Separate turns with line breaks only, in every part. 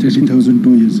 13,000 2 years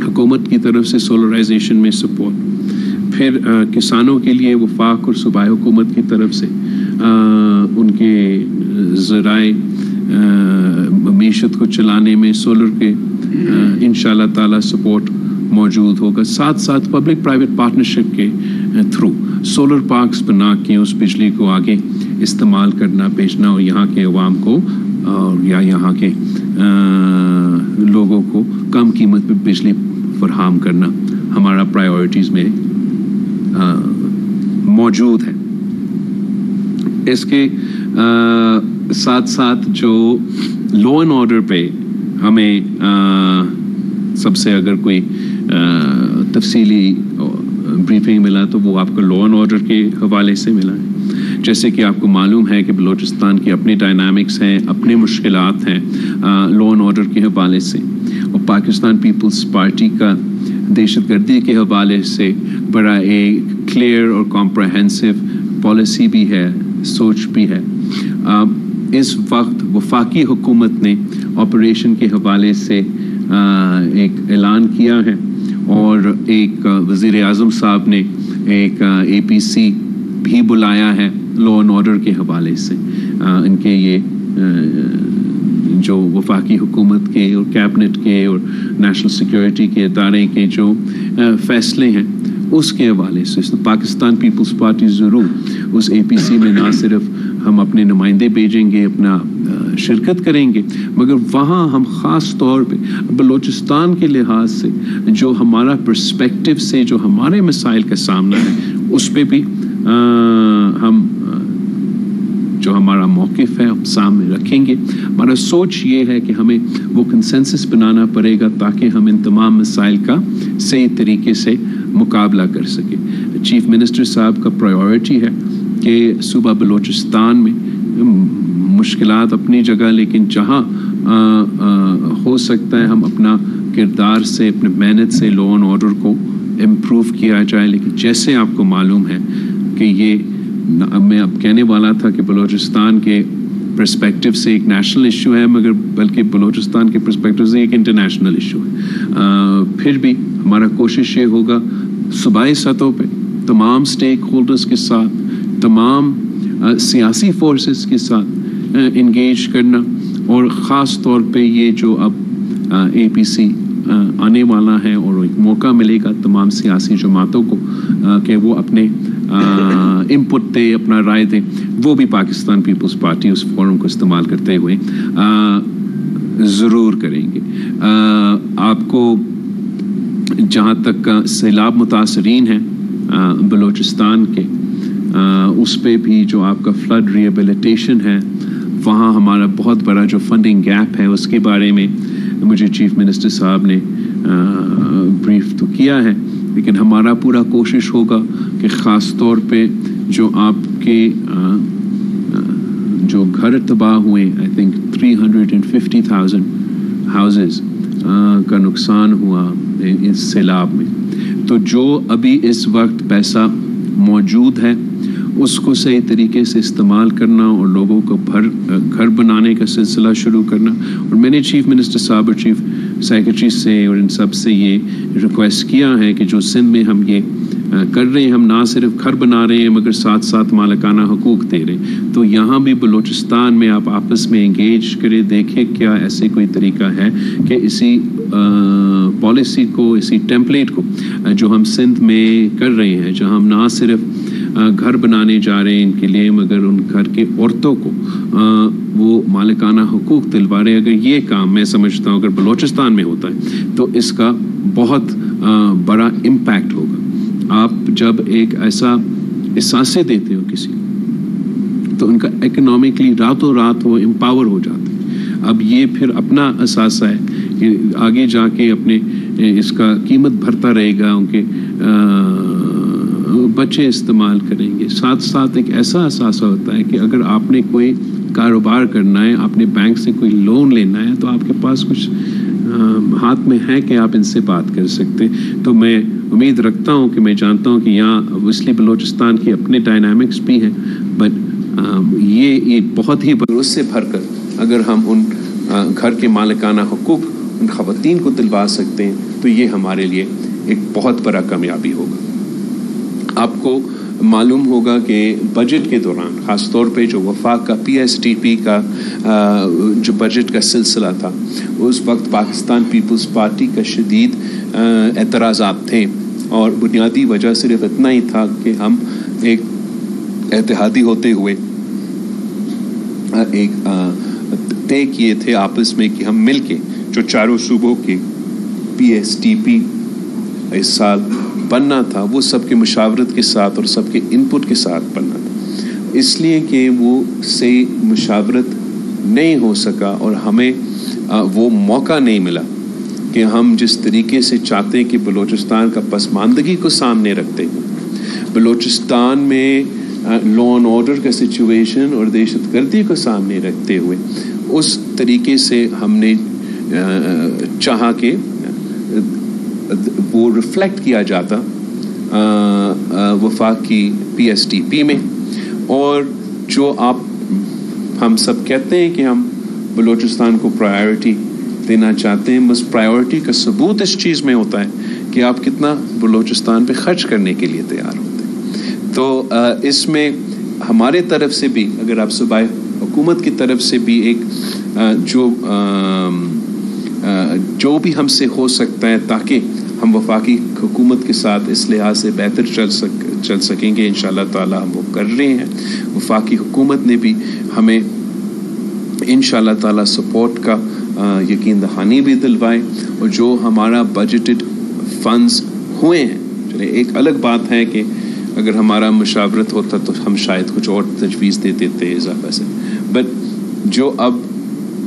حکومت کی طرف سے سولرائزیشن میں سپورٹ. پھر کسانوں کے لیے وفاق اور صوبائی حکومت کی طرف سے ان کے ذرائع معیشت کو چلانے میں سولر کے انشاءاللہ تعالی سپورٹ موجود ہوگا. ساتھ ساتھ پبلک پرائیویٹ پارٹنرشپ کے تھرو سولر پارکس بنا کے اس بجلی کو آگے استعمال کرنا، بیچنا اور یہاں کے عوام کو اور یا یہاں کے لوگوں کو کم قیمت پہ بجلی فراہم کرنا ہمارا پرائیورٹیز میں موجود ہے. اس کے ساتھ ساتھ جو لا اینڈ آرڈر پہ ہمیں سب سے اگر کوئی تفصیلی بریفنگ ملا تو وہ آپ کو لا اینڈ آرڈر کے حوالے سے ملا ہے. جیسے کہ آپ کو معلوم ہے کہ بلوچستان کی اپنے ڈائنامکس ہیں، اپنے مشکلات ہیں لا اینڈ آرڈر کے حوالے سے، اور پاکستان پیپلز پارٹی کا دہشت گردی کے حوالے سے بڑا ایک کلیئر اور کمپریہنسو پالیسی بھی ہے، سوچ بھی ہے. اس وقت وفاقی حکومت نے آپریشن کے حوالے سے ایک اعلان کیا ہے اور ایک وزیر اعظم صاحب نے ایک APC بھی بلایا ہے لا اینڈ آرڈر کے حوالے سے. ان کے یہ جو وفاقی حکومت کے اور کیبنٹ کے اور نیشنل سیکیورٹی کے ادارے کے جو فیصلے ہیں اس کے حوالے سے پاکستان پیپلز پارٹی ضرور اس APC میں نہ صرف ہم اپنے نمائندے بھیجیں گے، اپنا شرکت کریں گے، مگر وہاں ہم خاص طور پہ بلوچستان کے لحاظ سے جو ہمارا پرسپیکٹو سے جو ہمارے مسائل کا سامنا ہے اس پہ بھی ہم جو ہمارا موقف ہے ہم سامنے رکھیں گے. ہمارا سوچ یہ ہے کہ ہمیں وہ کنسنسس بنانا پڑے گا تاکہ ہم ان تمام مسائل کا صحیح طریقے سے مقابلہ کر سکیں. چیف منسٹر صاحب کا پرائیورٹی ہے کہ صوبہ بلوچستان میں مشکلات اپنی جگہ، لیکن جہاں ہو سکتا ہے ہم اپنا کردار سے، اپنے محنت سے لا اینڈ آرڈر کو امپروو کیا جائے. لیکن جیسے آپ کو معلوم ہے کہ یہ میں اب کہنے والا تھا کہ بلوچستان کے پرسپیکٹو سے ایک نیشنل ایشو ہے، مگر بلکہ بلوچستان کے پرسپیکٹو سے ایک انٹرنیشنل ایشو ہے. پھر بھی ہمارا کوشش یہ ہوگا صوبائی سطح پہ تمام سٹیک ہولڈرز کے ساتھ، تمام سیاسی فورسز کے ساتھ انگیج کرنا، اور خاص طور پہ یہ جو اب APC آنے والا ہے اور ایک موقع ملے گا تمام سیاسی جماعتوں کو کہ وہ اپنے انپٹ دے، اپنا رائے دیں، وہ بھی پاکستان پیپلز پارٹی اس فورم کو استعمال کرتے ہوئے ضرور کریں گے. آپ کو جہاں تک سیلاب متاثرین ہیں بلوچستان کے، اس پہ بھی جو آپ کا فلڈ ریہیبلیٹیشن ہے وہاں ہمارا بہت بڑا جو فنڈنگ گیپ ہے اس کے بارے میں مجھے چیف منسٹر صاحب نے بریف تو کیا ہے، لیکن ہمارا پورا کوشش ہوگا کہ خاص طور پہ جو آپ کے جو گھر تباہ ہوئے آئی تھنک 350,000 ہاؤزز کا نقصان ہوا اس سیلاب میں، تو جو ابھی اس وقت پیسہ موجود ہے اس کو صحیح طریقے سے استعمال کرنا اور لوگوں کو گھر بنانے کا سلسلہ شروع کرنا. اور میں نے چیف منسٹر صاحب اور چیف سیکرٹری سے اور ان سب سے یہ ریکویسٹ کیا ہے کہ جو سندھ میں ہم یہ کر رہے ہیں، ہم نہ صرف گھر بنا رہے ہیں مگر ساتھ ساتھ مالکانہ حقوق دے رہے ہیں، تو یہاں بھی بلوچستان میں آپ آپس میں انگیج کریں، دیکھیں کیا ایسے کوئی طریقہ ہے کہ اسی پالیسی کو، اسی ٹیمپلیٹ کو جو ہم سندھ میں کر رہے ہیں، جہاں ہم نہ صرف گھر بنانے جا رہے ہیں ان کے لیے مگر ان گھر کے عورتوں کو وہ مالکانہ حقوق دلوا رہے ہیں. اگر یہ کام میں سمجھتا ہوں اگر بلوچستان میں ہوتا ہے تو اس کا بہت بڑا امپیکٹ ہوگا. آپ جب ایک ایسا احساسے دیتے ہو کسی تو ان کا اکنامکلی راتوں رات وہ امپاور ہو جاتے ہیں. اب یہ پھر اپنا اثاثہ ہے کہ آگے جا کے اپنے اس کا قیمت بھرتا رہے گا، ان کے بچے استعمال کریں گے. ساتھ ساتھ ایک ایسا اثاثہ ہوتا ہے کہ اگر آپ نے کوئی کاروبار کرنا ہے، آپ نے بینک سے کوئی لون لینا ہے تو آپ کے پاس کچھ ہاتھ میں ہے کہ آپ ان سے بات کر سکتے. تو میں امید رکھتا ہوں کہ میں جانتا ہوں کہ یہاں اوبویسلی بلوچستان کی اپنے ڈائنامکس بھی ہیں، بٹ یہ ایک بہت ہی اس سے بھر کر اگر ہم ان گھر کے مالکانہ حقوق ان خواتین کو دلوا سکتے ہیں تو یہ ہمارے لیے ایک بہت بڑا کامیابی ہوگا. آپ کو معلوم ہوگا کہ بجٹ کے دوران خاص طور پہ جو وفاق کا PSTP کا جو بجٹ کا سلسلہ تھا, اس وقت پاکستان پیپلز پارٹی کا شدید اعتراضات تھے, اور بنیادی وجہ صرف اتنا ہی تھا کہ ہم ایک اتحادی ہوتے ہوئے ایک طے کیے تھے آپس میں کہ ہم مل کے جو چاروں صوبوں کے PSTP اس سال بننا تھا وہ سب کے مشاورت کے ساتھ اور سب کے انپٹ کے ساتھ بننا تھا. اس لیے کہ وہ صحیح مشاورت نہیں ہو سکا اور ہمیں وہ موقع نہیں ملا کہ ہم جس طریقے سے چاہتے ہیں کہ بلوچستان کا پسماندگی کو سامنے رکھتے ہیں, بلوچستان میں لا اینڈ آرڈر کا سچویشن اور دہشت گردی کو سامنے رکھتے ہوئے اس طریقے سے ہم نے چاہا کہ وہ ریفلیکٹ کیا جاتا وفاق کی PSTP میں. اور جو ہم سب کہتے ہیں کہ ہم بلوچستان کو پرائیورٹی دینا چاہتے ہیں, بس پرائیورٹی کا ثبوت اس چیز میں ہوتا ہے کہ آپ کتنا بلوچستان پہ خرچ کرنے کے لیے تیار ہوتے ہیں. تو اس میں ہمارے طرف سے بھی, اگر آپ صوبائی حکومت کی طرف سے بھی ایک جو بھی ہم سے ہو سکتا ہے تاکہ ہم وفاقی حکومت کے ساتھ اس لحاظ سے بہتر چل سکیں گے, انشاءاللہ تعالی ہم وہ کر رہے ہیں. وفاقی حکومت نے بھی ہمیں انشاءاللہ تعالی سپورٹ کا یقین دہانی بھی دلوائے, اور جو ہمارا بجٹڈ فنڈز ہوئے ہیں, چلے ایک الگ بات ہے کہ اگر ہمارا مشاورت ہوتا تو ہم شاید کچھ اور تجویز دے دیتے اضافہ سے, بٹ جو اب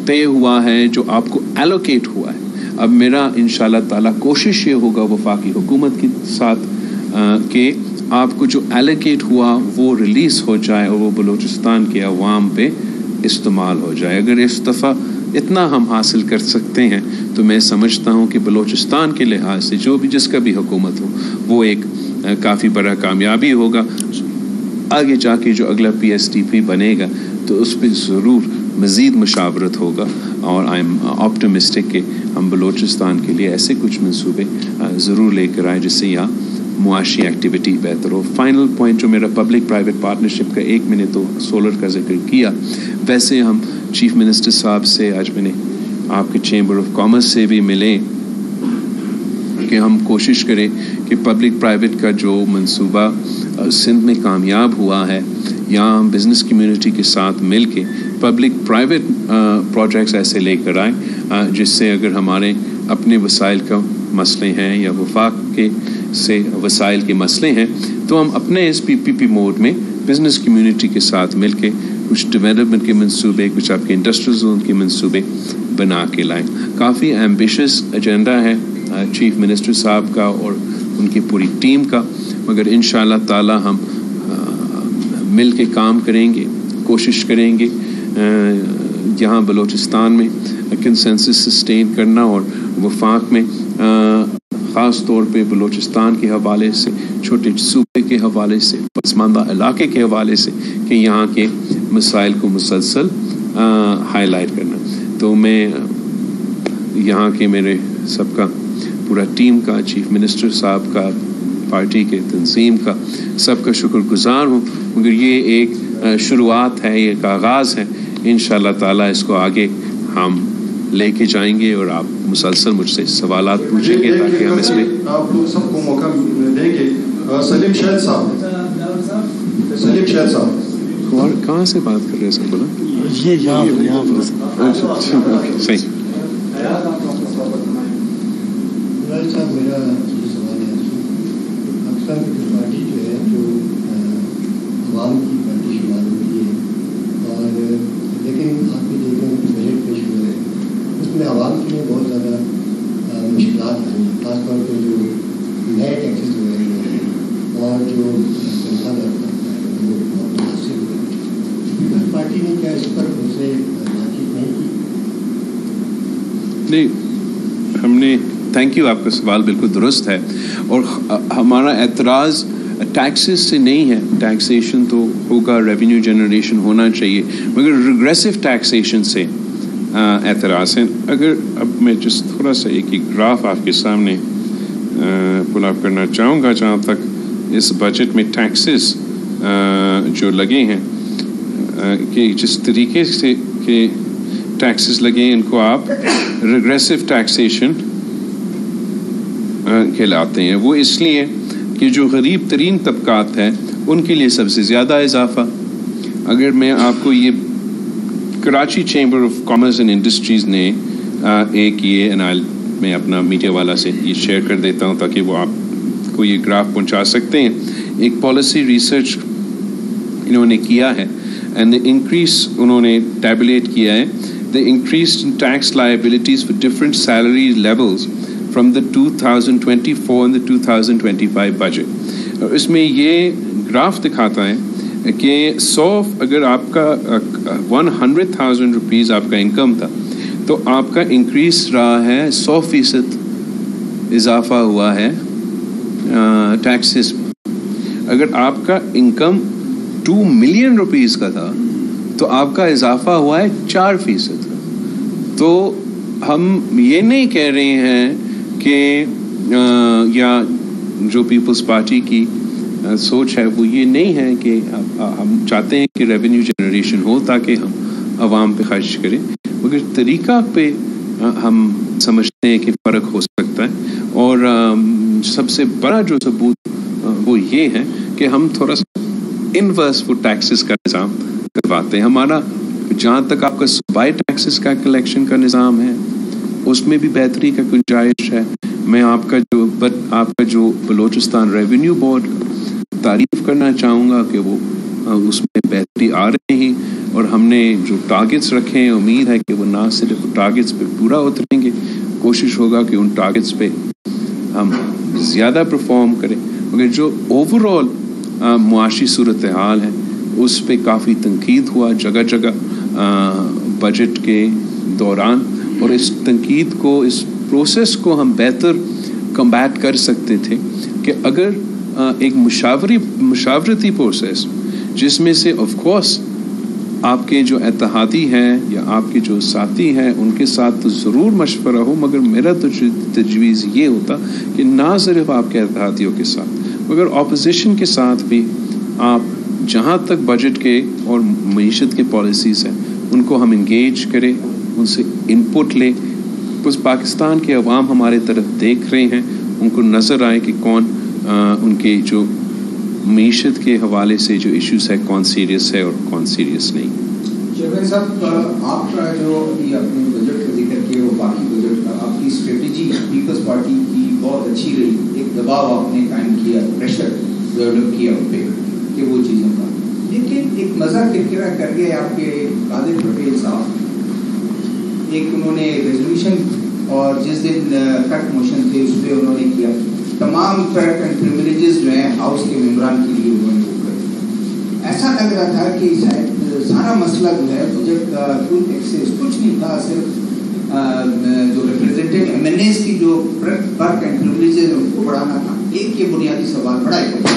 طے ہوا ہے, جو آپ کو ایلوکیٹ ہوا ہے, اب میرا انشاءاللہ تعالیٰ کوشش یہ ہوگا وفاقی حکومت کے ساتھ کہ آپ کو جو ایلوکیٹ ہوا وہ ریلیز ہو جائے اور وہ بلوچستان کے عوام پہ استعمال ہو جائے. اگر اس دفعہ اتنا ہم حاصل کر سکتے ہیں تو میں سمجھتا ہوں کہ بلوچستان کے لحاظ سے جو بھی جس کا بھی حکومت ہو وہ ایک کافی بڑا کامیابی ہوگا. آگے جا کے جو اگلا PSTP بنے گا تو اس پہ ضرور مزید مشاورت ہوگا, اور آئی ایم آپٹمسٹک کہ ہم بلوچستان کے لیے ایسے کچھ منصوبے ضرور لے کر آئیں جس سے یہاں معاشی ایکٹیویٹی بہتر ہو. فائنل پوائنٹ جو میرا پبلک پرائیویٹ پارٹنرشپ کا, ایک میں نے تو سولر کا ذکر کیا, ویسے ہم چیف منسٹر صاحب سے, آج میں نے آپ کے چیمبر آف کامرس سے بھی ملے کہ ہم کوشش کریں کہ پبلک پرائیویٹ کا جو منصوبہ سندھ میں کامیاب ہوا ہے, یہاں ہم بزنس کمیونٹی کے ساتھ مل کے پبلک پرائیویٹ پروجیکٹس ایسے لے کر آئیں جس سے اگر ہمارے اپنے وسائل کا مسئلے ہیں یا وفاق کے سے وسائل کے مسئلے ہیں تو ہم اپنے اس PPP موڈ میں بزنس کمیونٹی کے ساتھ مل کے کچھ ڈیولپمنٹ کے منصوبے, کچھ آپ کے انڈسٹریل زون کے منصوبے بنا کے لائیں. کافی ایمبیشس ایجنڈا ہے چیف منسٹر صاحب کا اور ان کی پوری ٹیم کا, مگر انشاءاللہ تعالی ہم مل کے کام کریں گے, کوشش کریں گے یہاں بلوچستان میں کنسنسس سسٹین کرنا, اور وفاق میں خاص طور پہ بلوچستان کے حوالے سے, چھوٹے صوبے کے حوالے سے, پسماندہ علاقے کے حوالے سے کہ یہاں کے مسائل کو مسلسل ہائی لائٹ کرنا. تو میں یہاں کے میرے سب کا پورا ٹیم کا, چیف منسٹر صاحب کا, پارٹی کے تنظیم کا, سب کا شکر گزار ہوں, مگر یہ ایک شروعات ہے, یہ ایک آغاز ہے. انشاءاللہ تعالیٰ اس کو آگے ہم لے کے جائیں گے اور آپ مسلسل مجھ سے سوالات پوچھیں گے تاکہ ہم اس میں
آپ لوگ سب کو موقع دیں گے. سلیم شہد صاحب, سلیم شہد صاحب
اور کہاں سے بات کر رہے ہیں سر؟ بولا
یہ یہاں
صحیح.
صاحب میرا یہ سوال ہے, اکثر پارٹی جو ہے جو عوام کی پارٹی شمار ہوتی ہے, اور لیکن آپ بھی دیکھ رہے ہیں کہ بجٹ پیش ہوئے ہیں اس میں عوام کے لیے بہت زیادہ مشکلات آئی ہیں, خاص طور پہ جو نئے ٹیکسز ہوئے ہیں اور جو تنخواہ دار وہ بہت متاثر ہوئے ہیں. پارٹی نے کیا اس پر ان سے بات چیت نہیں کی؟
نہیں, ہم نے تھینک یو, آپ کا سوال بالکل درست ہے, اور ہمارا اعتراض ٹیکسز سے نہیں ہے. ٹیکسیشن تو ہوگا, ریونیو جنریشن ہونا چاہیے, مگر ریگریسو ٹیکسیشن سے اعتراض ہیں. اگر اب میں جس تھوڑا سا ایک گراف آپ کے سامنے پل اپ کرنا چاہوں گا جہاں تک اس بجٹ میں ٹیکسز جو لگے ہیں کہ جس طریقے سے کہ ٹیکسز لگے ہیں ان کو آپ ریگریسو ٹیکسیشن کہلاتے ہیں. وہ اس لیے کہ جو غریب ترین طبقات ہیں ان کے لیے سب سے زیادہ اضافہ. اگر میں آپ کو یہ Karachi chamber of commerce and industries نے ایک یہ میں اپنا میڈیا والا سے یہ شیئر کر دیتا ہوں تاکہ وہ آپ کو یہ گراف پہنچا سکتے ہیں. ایک پالیسی ریسرچ انہوں نے کیا ہے اینڈ انکریز انہوں نے ٹیبولیٹ کیا ہے the increased tax liabilities for different salary levels from the 2024 and the 2025 budget. اس میں یہ گراف دکھاتا ہے کہ اگر آپ کا 100,000 روپیز آپ کا انکم تھا تو آپ کا انکریز رہا ہے 100% اضافہ ہوا ہے ٹیکسز. اگر آپ کا انکم 2 ملین روپیز کا تھا تو آپ کا اضافہ ہوا ہے 4%. تو ہم یہ نہیں کہہ رہے ہیں کہ یا جو پیپلز پارٹی کی سوچ ہے وہ یہ نہیں ہے کہ ہم چاہتے ہیں کہ ریونیو جنریشن ہو تاکہ ہم عوام پہ خرچ کریں، مگر طریقہ پہ ہم سمجھتے ہیں کہ فرق ہو سکتا ہے. اور سب سے بڑا جو ثبوت وہ یہ ہے کہ ہم تھوڑا سا انورس وہ ٹیکسز کا نظام کرواتے ہیں. ہمارا جہاں تک آپ کا صوبائی ٹیکسز کا کلیکشن کا نظام ہے اس میں بھی بہتری کا گنجائش ہے. میں آپ کا جو بلوچستان ریونیو بورڈ تعریف کرنا چاہوں گا کہ وہ اس میں بہتری آ رہی ہے اور ہم نے جو ٹارگٹس رکھے ہیں امید ہے کہ وہ نہ صرف ٹارگٹس پہ پورا اتریں گے، کوشش ہوگا کہ ان ٹارگٹس پہ ہم زیادہ پرفارم کریں. مگر جو اوور آل معاشی صورتحال ہے اس پہ کافی تنقید ہوا جگہ جگہ بجٹ کے دوران، اور اس تنقید کو اس پروسیس کو ہم بہتر کمبیٹ کر سکتے تھے کہ اگر ایک مشاورتی پروسیس جس میں سے آف کورس آپ کے جو اتحادی ہیں یا آپ کے جو ساتھی ہیں ان کے ساتھ تو ضرور مشورہ ہو، مگر میرا تو تجویز یہ ہوتا کہ نہ صرف آپ کے اتحادیوں کے ساتھ مگر اپوزیشن کے ساتھ بھی آپ جہاں تک بجٹ کے اور معیشت کے پالیسیز ہیں ان کو ہم انگیج کریں، ان سے انپٹ لیں. بس پاکستان کے عوام ہمارے طرف دیکھ رہے ہیں، ان کو نظر آئے کہ کون ان کے جو معیشت کے حوالے سے جو ایشوز ہے کون سیریس ہے اور کون سیریس نہیں.
چیئرمین صاحب، آپ کا جو ابھی اپنے بجٹ کا ذکر کیا وہ باقی بجٹ کا آپ کی اسٹریٹجی پیپلز پارٹی کی بہت اچھی رہی. ایک دباؤ آپ نے قائم کیا، پریشر ڈیولپ کیا ان پہ کہ وہ چیزوں کا، لیکن ایک مزہ کرکرا کر گئے آپ کے قادر پٹیل صاحب. ایک انہوں نے ریزولوشن اور جس دن کٹ موشن تھے اس پہ انہوں نے کیا تمام پیٹ اینڈ پریویلیجز جو ہیں ہاؤس کے ممبران کے لیے انہوں نے وہ کر دیا. ایسا لگ رہا تھا کہ شاید سارا مسئلہ جو ہے بجٹ کا کوئی ٹیکسز کچھ نہیں تھا، صرف جو ریپرزینٹیو ایم این ایز کی جو پرک اینڈ پریویلیجز ان کو بڑھانا تھا. ایک یہ بنیادی سوال بڑا ہے.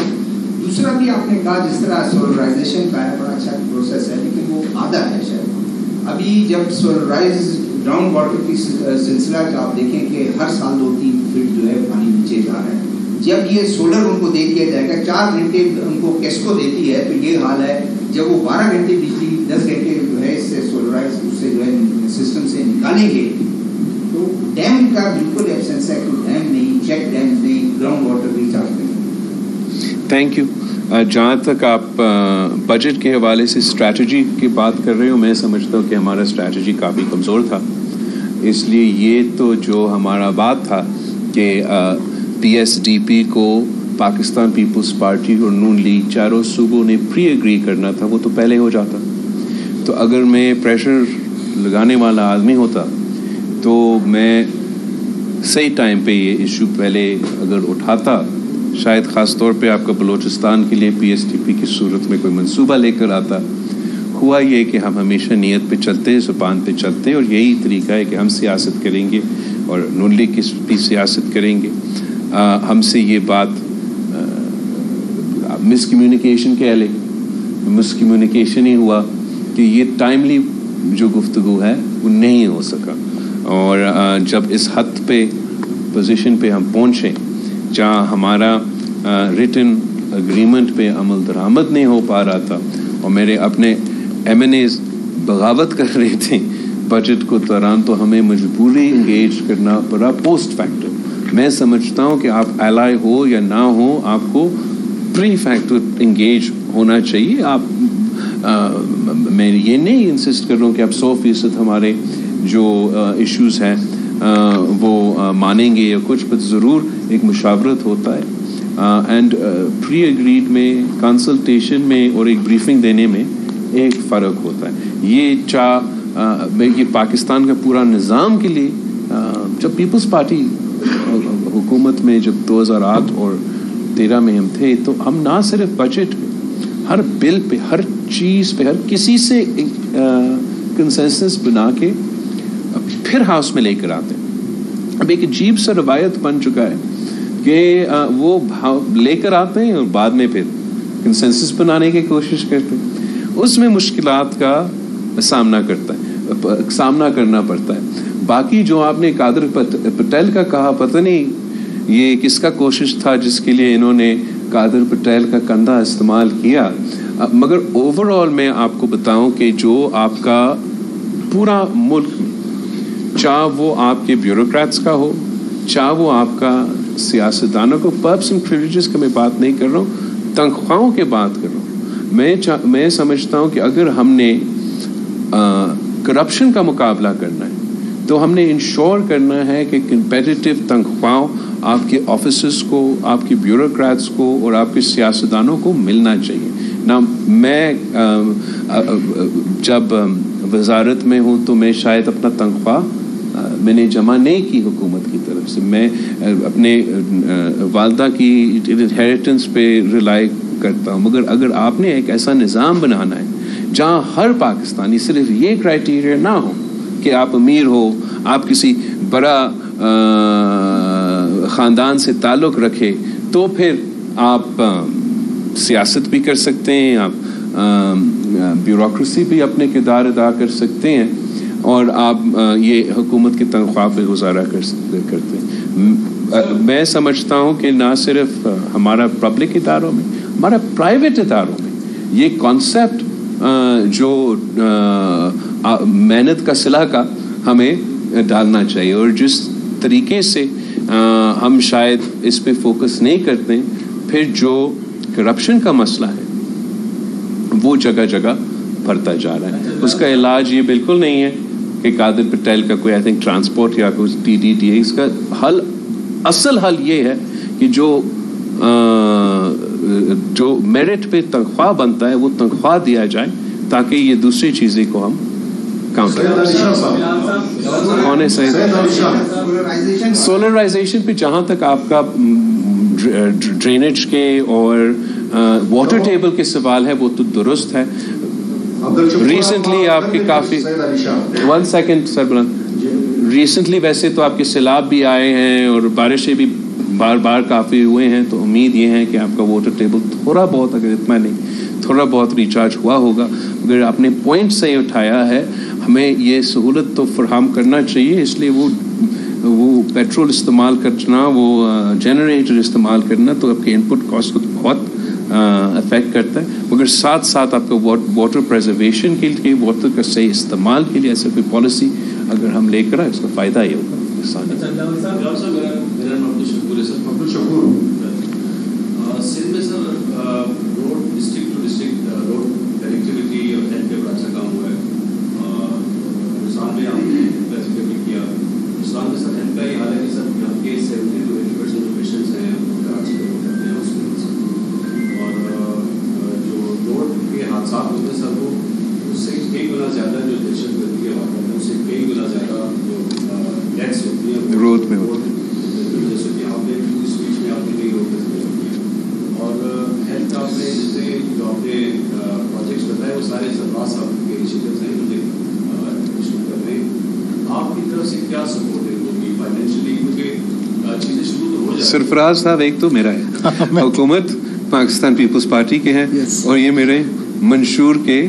دوسرا بھی آپ نے کہا جس طرح سولرائزیشن کا ہے بڑا اچھا پروسیس ہے لیکن وہ آدھا ہے شاید. ابھی جب سولرائز گراؤنڈ واٹر کی سلسلہ کا آپ دیکھیں کہ ہر سال 2-3 فٹ جو ہے پانی نیچے جا رہا ہے. جب یہ سولر ان کو دے دیا جائے گا 4 گھنٹے ان کو کیسکو دیتی ہے تو یہ حال ہے. جب وہ 12 گھنٹے بجلی 10 گھنٹے جو ہے اس سے سولرائز اس سے جو ہے سسٹم سے نکالیں گے تو ڈیم کا بالکل ایبسنس ہے. کوئی ڈیم نہیں، چیک ڈیم نہیں، گراؤنڈ واٹر ریچارج نہیں.
Thank you. جہاں تک آپ بجٹ کے حوالے سے اسٹریٹجی کی بات کر رہے ہو، میں سمجھتا ہوں کہ ہمارا اسٹریٹجی کافی کمزور تھا. اس لیے یہ تو جو ہمارا بات تھا کہ پی ایس ڈی پی کو پاکستان پیپلز پارٹی اور نون لیگ چاروں صوبوں نے پری ایگری کرنا تھا، وہ تو پہلے ہو جاتا. تو اگر میں پریشر لگانے والا آدمی ہوتا تو میں صحیح ٹائم پہ یہ ایشو پہلے اگر اٹھاتا، شاید خاص طور پہ آپ کا بلوچستان کے لیے پی ایس ٹی پی کی صورت میں کوئی منصوبہ لے کر آتا. ہوا یہ کہ ہم ہمیشہ نیت پہ چلتے ہیں، زبان پہ چلتے ہیں، اور یہی طریقہ ہے کہ ہم سیاست کریں گے اور نون لیگ کی بھی سیاست کریں گے. ہم سے یہ بات مس کمیونیکیشن کہہ لیں، مس کمیونیکیشن ہی ہوا کہ یہ ٹائملی جو گفتگو ہے وہ نہیں ہو سکا. اور جب اس حد پہ پوزیشن پہ ہم پہنچے جہاں ہمارا ریٹن اگریمنٹ پہ عمل درآمد نہیں ہو پا رہا تھا اور میرے اپنے ایم این ایز بغاوت کر رہے تھے بجٹ کو دوران, تو ہمیں مجبوری انگیج کرنا پڑا پوسٹ فیکٹر. میں سمجھتا ہوں کہ آپ ایلائی ہو یا نہ ہو, آپ کو پری فیکٹر انگیج ہونا چاہیے. آپ میں یہ نہیں انسسٹ کر رہا ہوں کہ آپ 100% ہمارے جو ایشوز ہیں وہ مانیں گے یا کچھ, بس ضرور ایک مشاورت ہوتا ہے. اینڈ پری اگریڈ میں, کنسلٹیشن میں اور ایک بریفنگ دینے میں ایک فرق ہوتا ہے. یہ پاکستان کا پورا نظام کے لیے جب پیپلز پارٹی حکومت میں جب 2008 اور 2013 میں ہم تھے, تو ہم نہ صرف بجٹ پہ, ہر بل پہ, ہر چیز پہ, ہر کسی سے کنسنسس بنا کے پھر ہاؤس میں لے کر آتے ہیں. اب ایک عجیب سا روایت بن چکا ہے کہ وہ لے کر آتے ہیں اور بعد میں پھر کنسنسس بنانے کی کوشش کرتے ہیں. اس میں مشکلات کا سامنا کرنا پڑتا ہے. باقی جو آپ نے قادر پٹیل کا کہا, پتہ نہیں یہ کس کا کوشش تھا جس کے لیے انہوں نے قادر پٹیل کا کندھا استعمال کیا, مگر اوور آل میں آپ کو بتاؤں کہ جو آپ کا پورا ملک میں, چاہے وہ آپ کے بیوروکریٹس کا ہو, چاہے وہ آپ کا سیاستدانوں کو, پرپس اینڈ پریولیجز کا میں بات نہیں کر رہا ہوں, تنخواہوں کی بات کر رہا ہوں. میں سمجھتا ہوں کہ اگر ہم نے کرپشن کا مقابلہ کرنا ہے تو ہم نے انشور کرنا ہے کہ کمپیٹیٹو تنخواہوں آپ کے آفیسرز کو, آپ کے بیوروکریٹس کو اور آپ کے سیاستدانوں کو ملنا چاہیے. نہ میں جب وزارت میں ہوں تو میں شاید اپنا تنخواہ میں نے جمع نہیں کی حکومت کی طرف سے, میں اپنے والدہ کی انہیریٹنس پہ ریلائی کرتا ہوں. مگر اگر آپ نے ایک ایسا نظام بنانا ہے جہاں ہر پاکستانی, صرف یہ کرائٹیریا نہ ہو کہ آپ امیر ہو, آپ کسی بڑا خاندان سے تعلق رکھے, تو پھر آپ سیاست بھی کر سکتے ہیں, آپ بیوروکریسی بھی اپنے کردار ادا کر سکتے ہیں, اور آپ یہ حکومت کی تنخواہ پہ گزارا کرتے ہیں. میں سمجھتا ہوں کہ نہ صرف ہمارا پبلک اداروں میں, ہمارا پرائیویٹ اداروں میں یہ کانسیپٹ جو محنت کا صلہ کا ہمیں ڈالنا چاہیے. اور جس طریقے سے ہم شاید اس پہ فوکس نہیں کرتے, پھر جو کرپشن کا مسئلہ ہے وہ جگہ جگہ بڑھتا جا رہا ہے. اس کا علاج یہ بالکل نہیں ہے کہ قادر پٹیل کا کوئی آئی تھنک ٹرانسپورٹ یا کوئی TDTA. اس کا حل, اصل حل یہ ہے کہ جو میرٹ پہ تنخواہ بنتا ہے وہ تنخواہ دیا جائے, تاکہ یہ دوسری چیزیں کو ہم کاؤنٹر کریں. سولرائزیشن پہ جہاں تک آپ کا ڈرینیج کے اور واٹر ٹیبل کے سوال ہے وہ تو درست ہے. ریسنٹلی آپ کے کافی 1 سیکنڈ سر بلند, ریسنٹلی ویسے تو آپ کے سیلاب بھی آئے ہیں اور بارشیں بھی بار کافی ہوئے ہیں, تو امید یہ ہے کہ آپ کا واٹر ٹیبل تھوڑا بہت, اگر اتنا نہیں تھوڑا بہت ریچارج ہوا ہوگا. اگر آپ نے پوائنٹ صحیح اٹھایا ہے, ہمیں یہ سہولت تو فراہم کرنا چاہیے. اس لیے وہ پیٹرول استعمال کرنا, وہ جنریٹر استعمال کرنا تو آپ کے ان پٹ کاسٹ کو بہت افیکٹ کرتا ہے. مگر ساتھ ساتھ آپ کو واٹر پریزرویشن کے لیے, واٹر کا صحیح استعمال کے لیے ایسا کوئی پالیسی اگر ہم لے کر آئے, اس کا فائدہ ہی ہوگا.
میرا نام عبدالشکور ہے سر.
عبدالشکور
سندھ میں sir road district to district road connectivity اور ہیلتھ پہ بڑا اچھا کام ہوا ہے. ہندوستان میں آپ نے ذکر بھی کیا, ہندوستان میں سر ہیلتھ کا یہ حال ہے کہ سر یہاں کے 70 to 80% جو پیشنٹس ہیں وہ کراچی میں کرتے ہیں ہاسپٹل سے, اور جو روڈ کے حادثات ہوتے ہیں سر وہ اس سے کئی گنا زیادہ جو دہشت گردی کے واقعات ہیں اس سے کئی گنا زیادہ جو ڈیتھس ہوتی ہیں
روڈ میں ہوتی ہیں.
جیسے کہ آپ نے اسپیچ میں آپ نے کئی روڈ اور ہیلتھ آپ نے جتنے جو آپ نے پروجیکٹس بتائے وہ سارے سرفراز صاحب کے انیشیٹوز ہیں جو شروع کر رہے ہیں. آپ کی طرف سے کیا سپورٹ ہے ہوگی فائنینشلی, کیونکہ چیزیں شروع تو ہو جائیں.
سرفراز صاحب ایک تو میرا ہے, حکومت پاکستان پیپلز پارٹی کے ہیں, اور یہ میرے منشور کے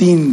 3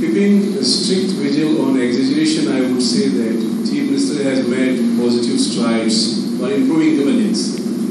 Keeping a strict vigil on exaggeration, I would say that Chief Minister has made positive strides for improving governance.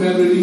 February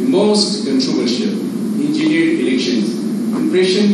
the most controversial engineered elections, impression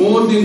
more than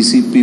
ECP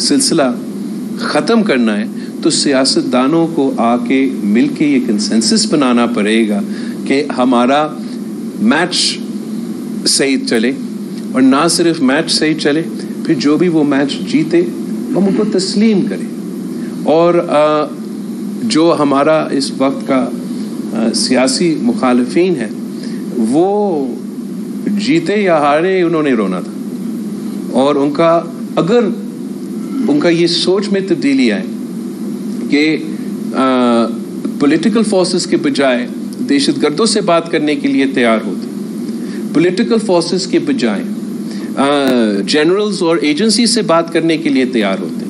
سلسلہ ختم کرنا ہے تو سیاستدانوں کو آ کے مل کے یہ کنسنسس بنانا پڑے گا کہ ہمارا میچ صحیح چلے، اور نہ صرف میچ صحیح چلے، پھر جو بھی وہ میچ جیتے ہم ان کو تسلیم کریں، اور جو ہمارا اس وقت کا سیاسی مخالفین ہے وہ جیتے یا ہارے انہوں نے رونا تھا، اور ان کا اگر ان کا یہ سوچ میں تبدیلی آئے کہ پولیٹیکل فورسز کے بجائے دہشت گردوں سے بات کرنے کے لیے تیار ہوتے، پولیٹیکل فورسز کے بجائے جنرلز اور ایجنسی سے بات کرنے کے لیے تیار ہوتے،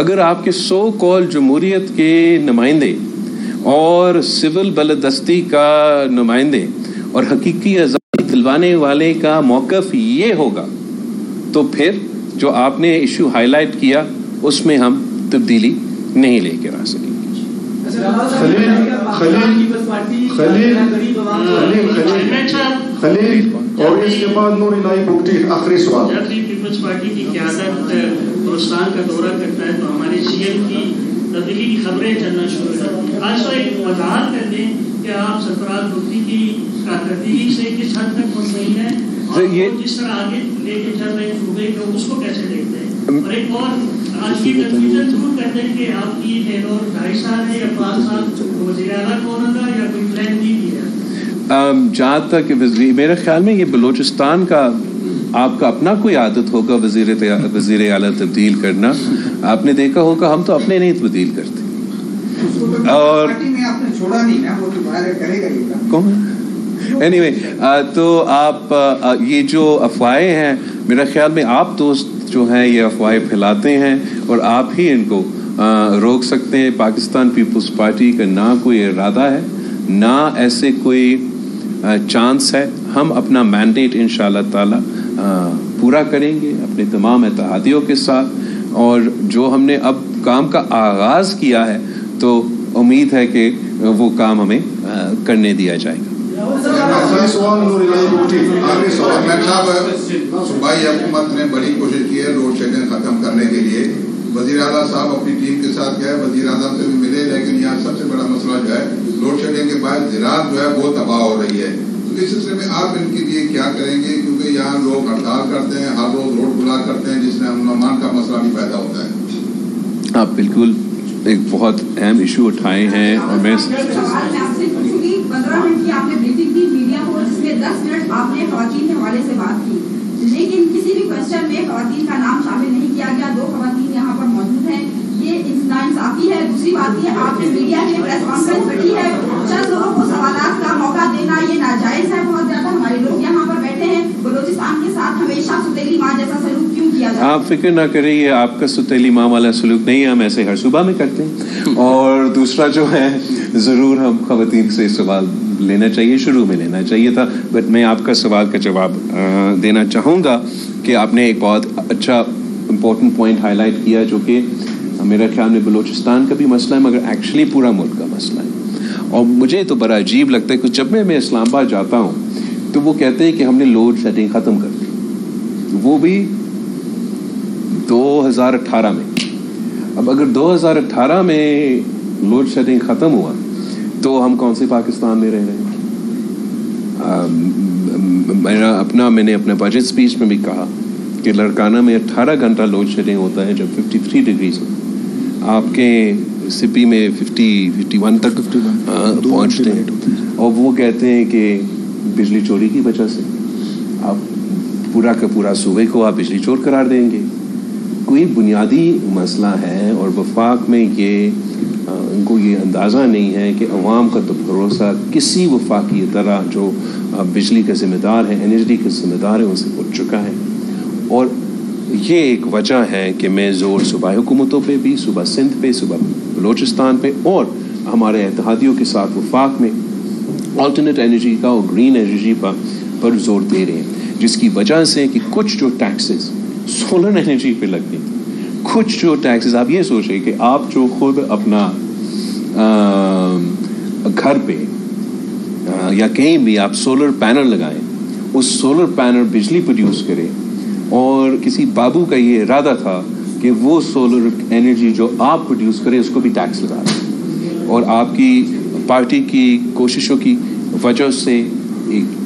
اگر آپ کے سو کال جمہوریت کے نمائندے اور سول بالادستی کا نمائندے اور حقیقی آزادی دلوانے والے کا موقف یہ ہوگا تو پھر جو آپ نے ایشو ہائی لائٹ کیا اس میں ہم تبدیلی نہیں لے کے آ سکیں گے۔
خلیل اور اس کے بعد نور الہی بگٹی، آخری سوال۔
جب بھی پیپلز پارٹی کی قیادت بلوچستان کا دورہ کرتا ہے تو ہمارے سی ایم کی تبدیلی کی خبریں چلنا شروع ہو جاتی ہیں۔ آج تو ایک وضاحت کر دیں کہ آپ سرفراز بگٹی کی کارکردگی سے کس حد تک مطمئن ہیں، اور وہ جس طرح آگے لے کے چل رہے ہیں صوبے کو، اس کو کیسے دیکھتے ہیں؟ اور ایک اور آج کی کنفیوژن ضرور کرتے ہیں کہ آپ کی ٹینور 2.5 سال ہے یا 5 سال، وزیر اعلیٰ کون ہوگا یا کوئی پلان بھی ہے؟
جہاں تک میرے خیال میں یہ بلوچستان کا آپ کا اپنا کوئی عادت ہوگا وزیر اعلیٰ تبدیل کرنا، آپ نے دیکھا ہوگا ہم تو اپنے نہیں تبدیل کرتے، اور اینی وے تو آپ یہ جو افواہیں ہیں میرا خیال میں آپ دوست جو ہیں یہ افواہیں پھیلاتے ہیں، اور آپ ہی ان کو روک سکتے ہیں۔ پاکستان پیپلز پارٹی کا نہ کوئی ارادہ ہے نہ ایسے کوئی چانس ہے، ہم اپنا مینڈیٹ انشاءاللہ تعالی پورا کریں گے اپنے تمام اتحادیوں کے ساتھ، اور جو ہم نے اب کام کا آغاز کیا ہے تو امید ہے کہ وہ کام ہمیں کرنے دیا جائے گا۔
صوبائی حکومت نے بڑی کوشش کی ہے لوڈ شیڈنگ ختم کرنے کے لیے، وزیر اعلیٰ صاحب اپنی ٹیم کے ساتھ گئے، وزیر اعظم سے بھی ملے، لیکن یہاں سب سے بڑا مسئلہ جو ہے لوڈ شیڈنگ کے بعد زراعت جو ہے وہ تباہ ہو رہی ہے، تو اس سلسلے میں آپ ان کے لیے کیا کریں گے؟ کیونکہ یہاں لوگ ہڑتال کرتے ہیں، ہر روز روڈ بلاک کرتے ہیں، جس میں امن و امان کا مسئلہ بھی پیدا ہوتا ہے۔
آپ بالکل ایک بہت اہم ایشو اٹھائے ہیں، اور میں
15 منٹ کی آپ نے بریفنگ دی میڈیا کو، جس میں 10 منٹ آپ نے خواتین کے حوالے سے بات کی، لیکن کسی بھی کوشچن میں خواتین کا نام شامل نہیں کیا گیا۔ 2 خواتین یہاں پر موجود ہیں، یہ ناانصافی ہے۔ دوسری بات یہ آپ نے میڈیا کے پریس کانفرنس رکھی ہے، چند لوگوں کو سوالات کا موقع دینا یہ ناجائز ہے بہت زیادہ۔ ہمارے لوگ یہاں پر بیٹھے ہیں، بلوچستان کے ساتھ ہمیشہ ستیلی ماں جیسا سلوک کیوں کیا جاتا ہے؟
آپ فکر نہ کریں، یہ آپ کا ستیلی ماں والا سلوک نہیں ہے، ہم ایسے ہر صوبہ میں کرتے ہیں۔ اور دوسرا جو ہے ضرور ہم خواتین سے سوال لینا چاہیے، شروع میں لینا چاہیے تھا، بٹ میں آپ کا سوال کا جواب دینا چاہوں گا کہ آپ نے ایک بہت اچھا امپورٹنٹ پوائنٹ ہائی لائٹ کیا، جو کہ میرے خیال میں بلوچستان کا بھی مسئلہ ہے مگر ایکچولی پورا ملک کا مسئلہ ہے۔ اور مجھے تو بڑا عجیب لگتا ہے کہ جب میں اسلام آباد جاتا ہوں تو وہ کہتے ہیں کہ ہم نے لوڈ شیڈنگ ختم کر دی، وہ بھی 2018 میں۔ اب اگر 2018 میں لوڈ شیڈنگ ختم ہوا تو ہم کون سے پاکستان میں رہ رہے ہیں؟ میں نے اپنے بجٹ اسپیچ میں بھی کہا کہ لڑکانہ میں 18 گھنٹہ لوڈ شیڈنگ ہوتا ہے جب 53 ڈگریز ہوتا ہے، آپ کے سپی میں 51 تک پہنچتے ہیں، اور وہ کہتے ہیں کہ بجلی چوری کی وجہ سے آپ پورا کا پورا صوبے کو آپ بجلی چور قرار دیں گے۔ کوئی بنیادی مسئلہ ہے، اور وفاق میں ان کو یہ اندازہ نہیں ہے کہ عوام کا تو بھروسہ کسی وفاقی ادارہ جو بجلی کا ذمہ دار ہے، انرجی کا ذمہ دار ہے، ان سے اٹھ چکا ہے۔ اور یہ ایک وجہ ہے کہ میں زور صوبائی حکومتوں پہ بھی، صوبہ سندھ پہ، صوبہ بلوچستان پہ، اور ہمارے اتحادیوں کے ساتھ وفاق میں آلٹرنیٹ انرجی کا اور گرین انرجی پر زور دے رہے ہیں، جس کی وجہ سے کہ کچھ جو ٹیکسز سولر انرجی پہ لگتے ہیں، کچھ جو ٹیکسز آپ یہ سوچیں کہ آپ جو خود اپنا گھر پہ یا کہیں بھی آپ سولر پینل لگائیں، اس سولر پینل بجلی پروڈیوس کرے، اور کسی بابو کا یہ ارادہ تھا کہ وہ سولر انرجی جو آپ پروڈیوس کریں اس کو بھی ٹیکس لگا دیں، اور آپ کی پارٹی کی کوششوں کی وجہ سے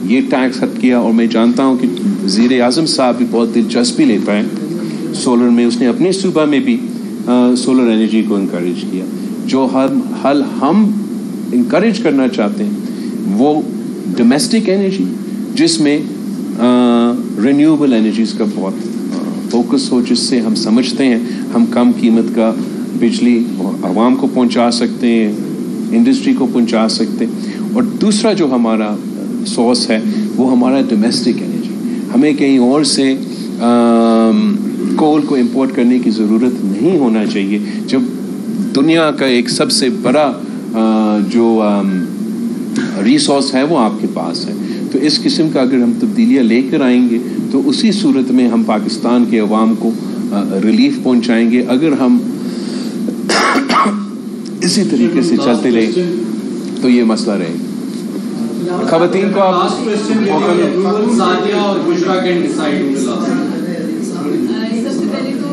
یہ ٹیکس ہٹ کیا. اور میں جانتا ہوں کہ وزیر اعظم صاحب بھی بہت دلچسپی لیتا ہے سولر میں. اس نے اپنے صوبہ میں بھی سولر انرجی کو انکریج کیا. جو حل ہم انکریج کرنا چاہتے ہیں وہ ڈومیسٹک انرجی جس میں رینیوبل انرجیز کا بہت فوکس ہو، جس سے ہم سمجھتے ہیں ہم کم قیمت کا بجلی عوام کو پہنچا سکتے ہیں، انڈسٹری کو پہنچا سکتے ہیں. اور دوسرا جو ہمارا سورس ہے وہ ہمارا ڈومیسٹک انرجی. ہمیں کہیں اور سے کول کو امپورٹ کرنے کی ضرورت نہیں ہونا چاہیے جب دنیا کا ایک سب سے بڑا جو ریسورس ہے وہ آپ کے پاس ہے. تو اس قسم کا اگر ہم تبدیلیاں لے کر آئیں گے تو اسی صورت میں ہم پاکستان کے عوام کو ریلیف پہنچائیں گے. اگر ہم اسی طریقے سے چلتے رہے تو یہ مسئلہ رہے گا. خواتین کو آپ
سب سے پہلے تو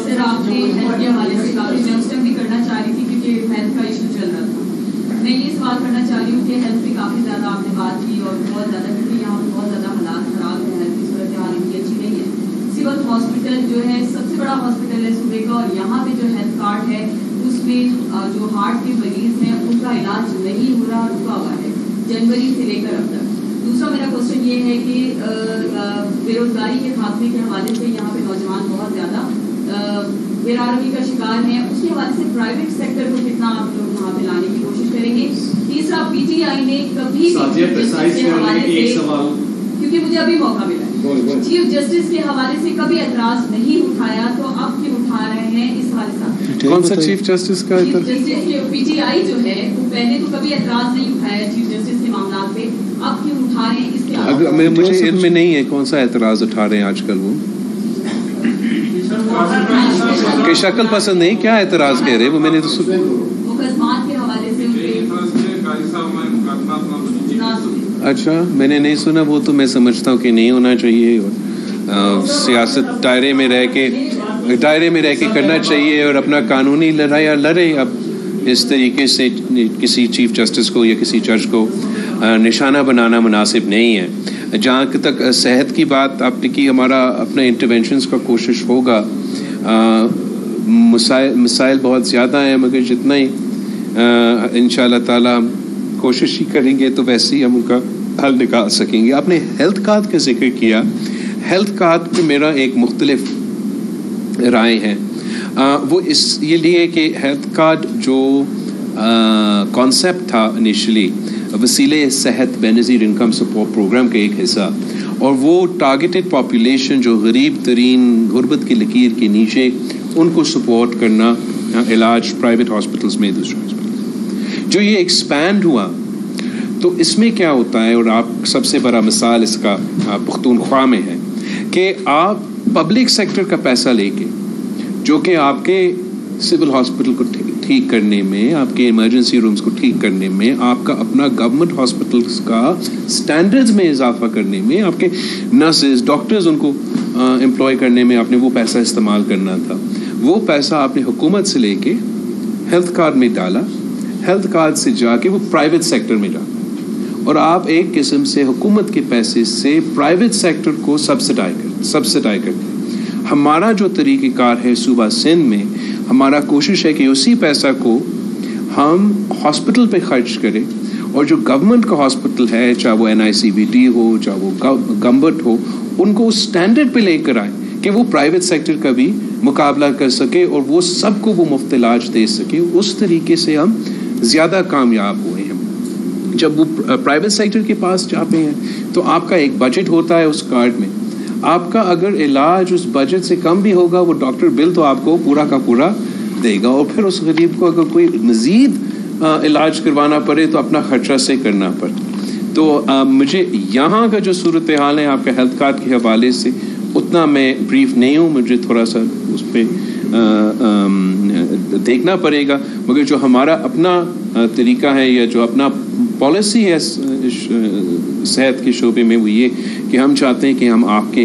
سر آپ نے ہیلتھ کے حوالے سے کافی میں اس ٹائم بھی کرنا چاہ رہی تھی کیونکہ ہیلتھ کا ایشو چل رہا تھا. میں یہ سوال کرنا چاہ رہی ہوں کہ ہیلتھ پہ کافی زیادہ آپ نے بات کی اور بہت زیادہ کیونکہ یہاں پہ بہت زیادہ حالات خراب ہیں، ہیلتھ کی صورت حال ان کی اچھی نہیں ہے. سول ہاسپٹل جو ہے سب سے بڑا ہاسپٹل ہے صوبے کا، اور یہاں پہ جو ہیلتھ کارڈ ہے اس میں جو ہارٹ کے مریض ہیں ان کا علاج نہیں ہو رہا، رکا ہوا ہے جنوری سے لے کر اب تک. دوسرا میرا کوشچن یہ ہے کہ بے روزگاری کے خاتمے کے حوالے سے یہاں پہ نوجوان بہت زیادہ بے روزگاری کا شکار ہیں، اس کے حوالے سے پرائیویٹ سیکٹر کو کتنا آپ لوگ وہاں پہ لانے کی کوشش کریں گے. تیسرا پی ٹی آئی نے کبھی چیف جسٹس کے حوالے سے، کیونکہ مجھے ابھی موقع ملا ہے، چیف جسٹس کے حوالے سے کبھی اعتراض نہیں اٹھایا تو اب کیوں اٹھا رہے ہیں اس حوالے سے؟
کون سا چیف جسٹس کا؟
چیف جسٹس کے پی ٹی آئی جو ہے وہ پہلے تو کبھی اعتراض نہیں اٹھایا چیف جسٹس کے معاملات پہ، اب کیوں اٹھا رہے ہیں اس کے؟
مجھے علم میں نہیں ہے کون سا اعتراض اٹھا رہے ہیں آج کل وہ کہ شکل پسند نہیں، کیا اعتراض کہہ رہے وہ میں نے تو سنا.
مقدمات کے حوالے سے
اچھا میں نے نہیں سنا وہ تو میں سمجھتا ہوں کہ نہیں ہونا چاہیے، اور سیاست دائرے میں رہ کے کرنا چاہیے اور اپنا قانونی لڑائی لڑے. اب اس طریقے سے کسی چیف جسٹس کو یا کسی جج کو نشانہ بنانا مناسب نہیں ہے. جہاں تک صحت کی بات آپ نے کی، ہمارا اپنا انٹرونشنز کا کوشش ہوگا. مسائل بہت زیادہ ہیں مگر جتنا ہی انشاءاللہ تعالی کوشش ہی کریں گے تو ویسے ہی ہم ان کا حل نکال سکیں گے. آپ نے ہیلتھ کارڈ کا ذکر کیا. ہیلتھ کارڈ پہ میرا ایک مختلف رائے ہے. وہ اس یہ لیے کہ ہیلتھ کارڈ جو کانسیپٹ تھا انیشلی وسیلے صحت بے نظیر انکم سپورٹ پروگرام کا ایک حصہ، اور وہ ٹارگیٹڈ پاپولیشن جو غریب ترین غربت کی لکیر کے نیچے ان کو سپورٹ کرنا، علاج پرائیویٹ ہاسپٹلس میں دوسرے ہاسپٹل جو یہ ایکسپینڈ ہوا. تو اس میں کیا ہوتا ہے، اور آپ سب سے بڑا مثال اس کا پختونخوا میں ہے کہ آپ پبلک سیکٹر کا پیسہ لے کے جو کہ آپ کے سول ہاسپٹل کو ٹھیک کرنے میں، آپ کے ایمرجنسی رومز کو ٹھیک کرنے میں، آپ کا اپنا گورنمنٹ ہاسپٹلس کا سٹینڈرڈز میں اضافہ کرنے میں، آپ کے نرسز ڈاکٹرز ان کو امپلائی کرنے میں آپ نے وہ پیسہ استعمال کرنا تھا. وہ پیسہ آپ نے حکومت سے لے کے ہیلتھ کارڈ میں ڈالا، ہیلتھ کارڈ سے جا کے وہ پرائیویٹ سیکٹر میں ڈالا، اور آپ ایک قسم سے حکومت کے پیسے سے پرائیویٹ سیکٹر کو سبسڈائی کرتے. ہمارا جو طریقہ کار ہے صوبہ سندھ میں، ہمارا کوشش ہے کہ اسی پیسہ کو ہم ہاسپٹل پہ خرچ کریں، اور جو گورنمنٹ کا ہاسپٹل ہے، چاہے وہ NICVT ہو، چاہے وہ گمبٹ ہو، ان کو اس سٹینڈرڈ پہ لے کر آئیں کہ وہ پرائیویٹ سیکٹر کا بھی مقابلہ کر سکے اور وہ سب کو وہ مفت علاج دے سکے. اس طریقے سے ہم زیادہ کامیاب ہوئے ہیں. جب وہ پرائیویٹ سیکٹر کے پاس جاتے ہیں تو آپ کا ایک بجٹ ہوتا ہے اس کارڈ میں، آپ کا اگر علاج اس بجٹ سے کم بھی ہوگا وہ ڈاکٹر بل تو آپ کو پورا کا پورا دے گا، اور پھر اس غریب کو اگر کوئی مزید علاج کروانا پڑے تو اپنا خرچہ سے کرنا پڑے. تو مجھے یہاں کا جو صورتحال ہے آپ کے ہیلتھ کارڈ کے حوالے سے اتنا میں بریف نہیں ہوں، مجھے تھوڑا سا اس پہ دیکھنا پڑے گا. مگر جو ہمارا اپنا طریقہ ہے یا جو اپنا پالیسی ہے صحت کے شعبے میں وہ یہ کہ ہم چاہتے ہیں کہ ہم آپ کے